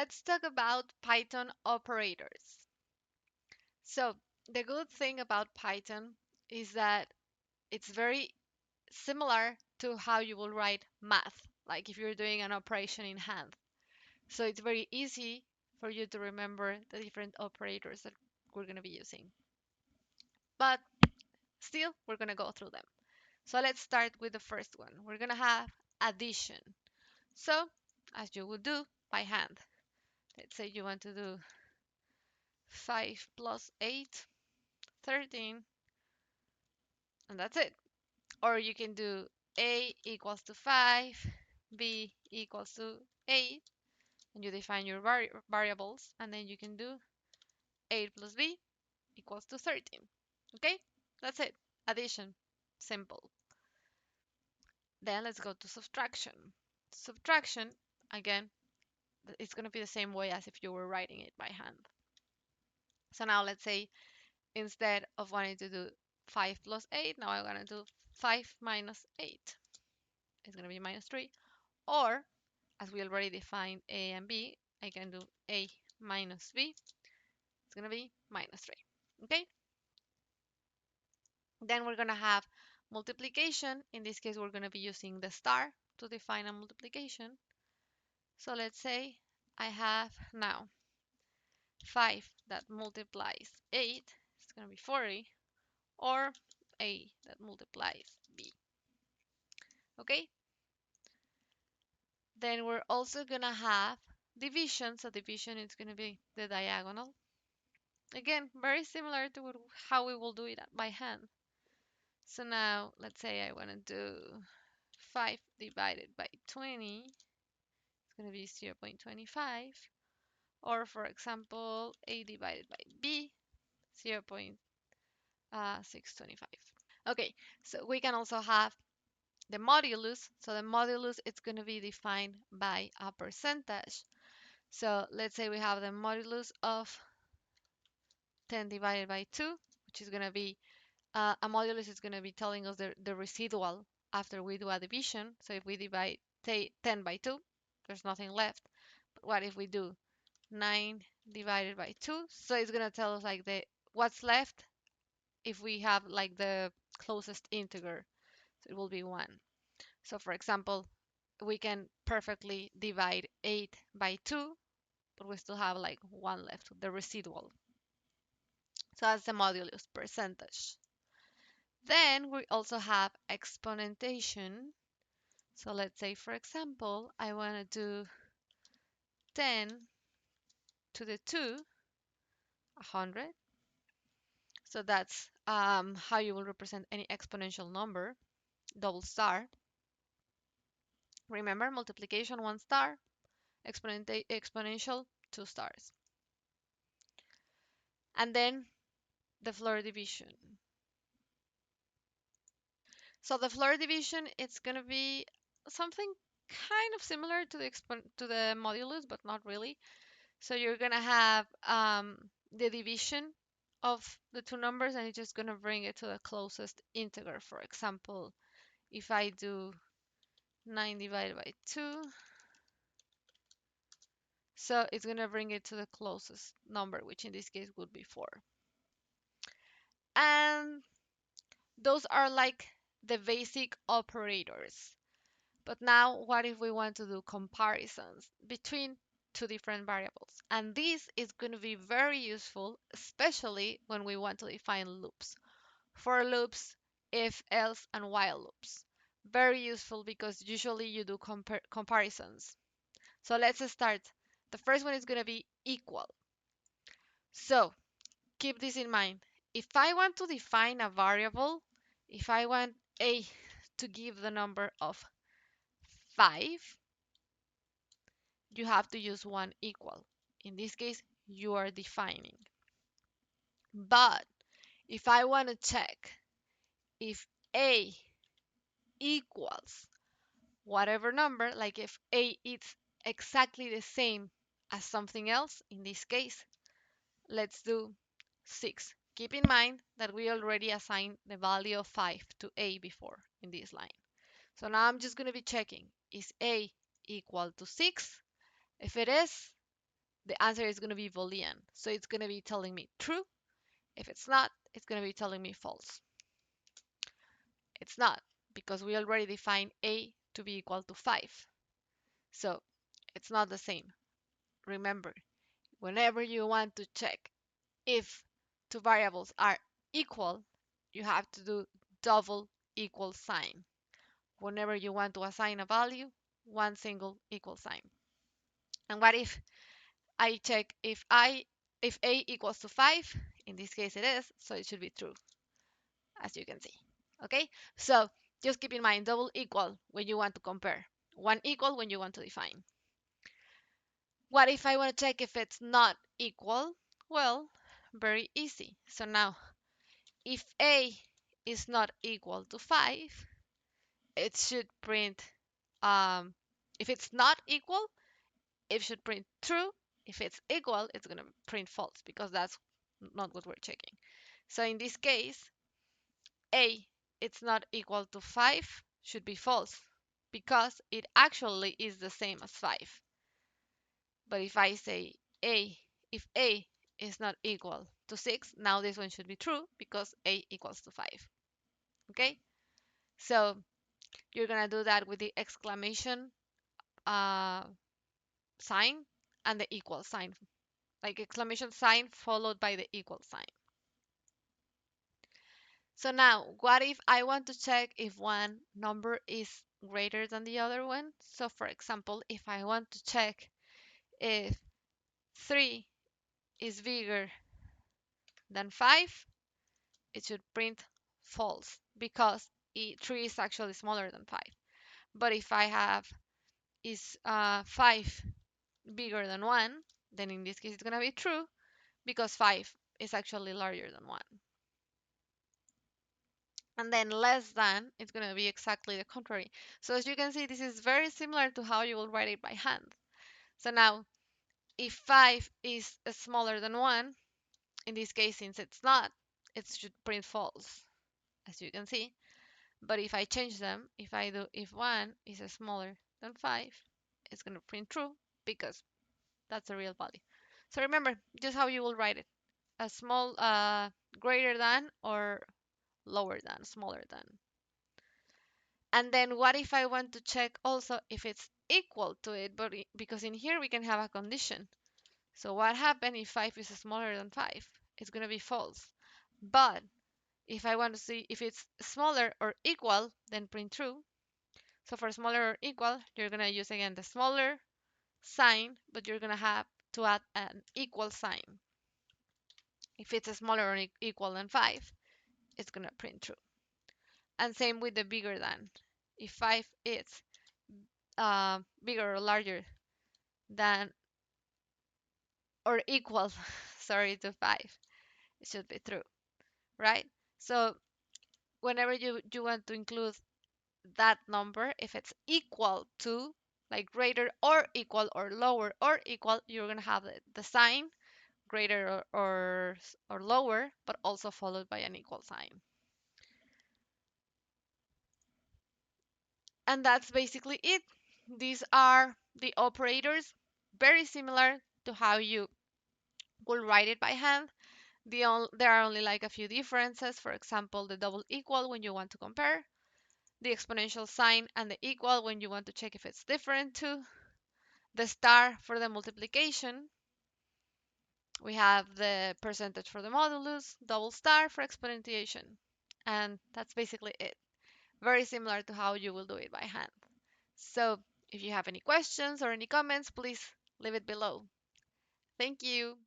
let's talk about Python operators. So the good thing about Python is that it's very similar to how you will write math, like if you're doing an operation in hand. So it's very easy for you to remember the different operators that we're going to be using. But still, we're going to go through them. So let's start with the first one. We're going to have addition. So, as you would do by hand, let's say you want to do 5 plus 8, 13, and that's it. Or you can do A equals to 5, B equals to 8, and you define your variables, and then you can do 8 plus B equals to 13. Okay? That's it. Addition. Simple. Then let's go to subtraction. Subtraction, again, it's going to be the same way as if you were writing it by hand. So now let's say instead of wanting to do 5 plus 8, now I'm going to do 5 minus 8. It's going to be minus 3. Or, as we already defined A and B, I can do A minus B. It's going to be minus 3. Okay? Then we're going to have multiplication. In this case, we're going to be using the star to define a multiplication. So let's say I have now 5 that multiplies 8. It's going to be 40. Or A that multiplies B. Okay? Then we're also going to have division. So division is going to be the diagonal. Again, very similar to how we will do it by hand. So now, let's say I want to do 5 divided by 20. It's going to be 0.25. Or, for example, A divided by B, 0.625. Okay, so we can also have the modulus. So the modulus is going to be defined by a percentage. So let's say we have the modulus of 10 divided by 2, which is going to be a modulus is going to be telling us the residual after we do a division. So if we divide 10 by 2, there's nothing left. But what if we do 9 divided by 2? So it's going to tell us like the what's left if we have like the closest integer. So it will be 1. So for example, we can perfectly divide 8 by 2, but we still have like 1 left, the residual. So that's the modulus percentage. Then we also have exponentation. So let's say, for example, I want to do 10 to the 2, 100. So that's how you will represent any exponential number, double star. Remember, multiplication, 1 star, exponential, 2 stars. And then the floor division. So the floor division, it's going to be something kind of similar to the modulus, but not really. So you're going to have the division of the two numbers, and it's just going to bring it to the closest integer. For example, if I do 9 divided by 2, so it's going to bring it to the closest number, which in this case would be 4. And those are like the basic operators. But now, what if we want to do comparisons between two different variables? And this is going to be very useful, especially when we want to define loops. For loops, if, else, and while loops. Very useful because usually you do comparisons. So let's start. The first one is going to be equal. So keep this in mind. If I want to define a variable, if I want A to give the number of 5, you have to use one equal. In this case, you are defining. But if I want to check if A equals whatever number, like if A is exactly the same as something else, in this case, let's do 6. Keep in mind that we already assigned the value of 5 to A before in this line. So now I'm just going to be checking, is A equal to 6? If it is, the answer is going to be Boolean. So it's going to be telling me true. If it's not, it's going to be telling me false. It's not, because we already defined a to be equal to 5. So it's not the same. Remember, whenever you want to check if two variables are equal, you have to do double equal sign. Whenever you want to assign a value, one single equal sign. And what if I check if a equals to 5? In this case it is, so it should be true, as you can see. Okay, so just keep in mind double equal when you want to compare, one equal when you want to define. What if I want to check if it's not equal? Well, very easy. So now, if a is not equal to 5, it should print, if it's not equal, it should print true. If it's equal, it's going to print false, because that's not what we're checking. So in this case, a it's not equal to 5 should be false, because it actually is the same as 5. But if I say if a is not equal to 6, now this one should be true, because a equals to 5. Okay, so you're gonna do that with the exclamation uh, sign and the equal sign, like exclamation sign followed by the equal sign. So now, what if I want to check if one number is greater than the other one? So for example, if I want to check if 3 is bigger than 5, it should print false, because 3 is actually smaller than 5. But if I have is 5 bigger than 1, then in this case it's going to be true, because 5 is actually larger than 1. And then less than, it's going to be exactly the contrary. So as you can see, this is very similar to how you will write it by hand. So now, if 5 is smaller than 1, in this case, since it's not, it should print false, as you can see. But if I change them, if I do if 1 is smaller than 5, it's going to print true, because that's a real value. So remember, just how you will write it. A small, greater than, or lower than, smaller than. And then what if I want to check also if it's equal to it, but because in here we can have a condition. So what happens if 5 is smaller than 5? It's going to be false. But if I want to see if it's smaller or equal, then print true. So for smaller or equal, you're going to use again the smaller sign, but you're going to have to add an equal sign. If it's smaller or equal than 5, it's going to print true. And same with the bigger than. If 5 is bigger or larger than or equal, sorry, to 5, it should be true, right? So whenever you want to include that number, if it's equal to, like greater or equal or lower or equal, you're going to have the sign greater or lower, but also followed by an equal sign. And that's basically it. These are the operators, very similar to how you will write it by hand. There are only like a few differences. For example, the double equal when you want to compare, the exponential sign and the equal when you want to check if it's different too, the star for the multiplication. We have the percentage for the modulus, double star for exponentiation. And that's basically it. Very similar to how you will do it by hand. So if you have any questions or any comments, please leave it below. Thank you.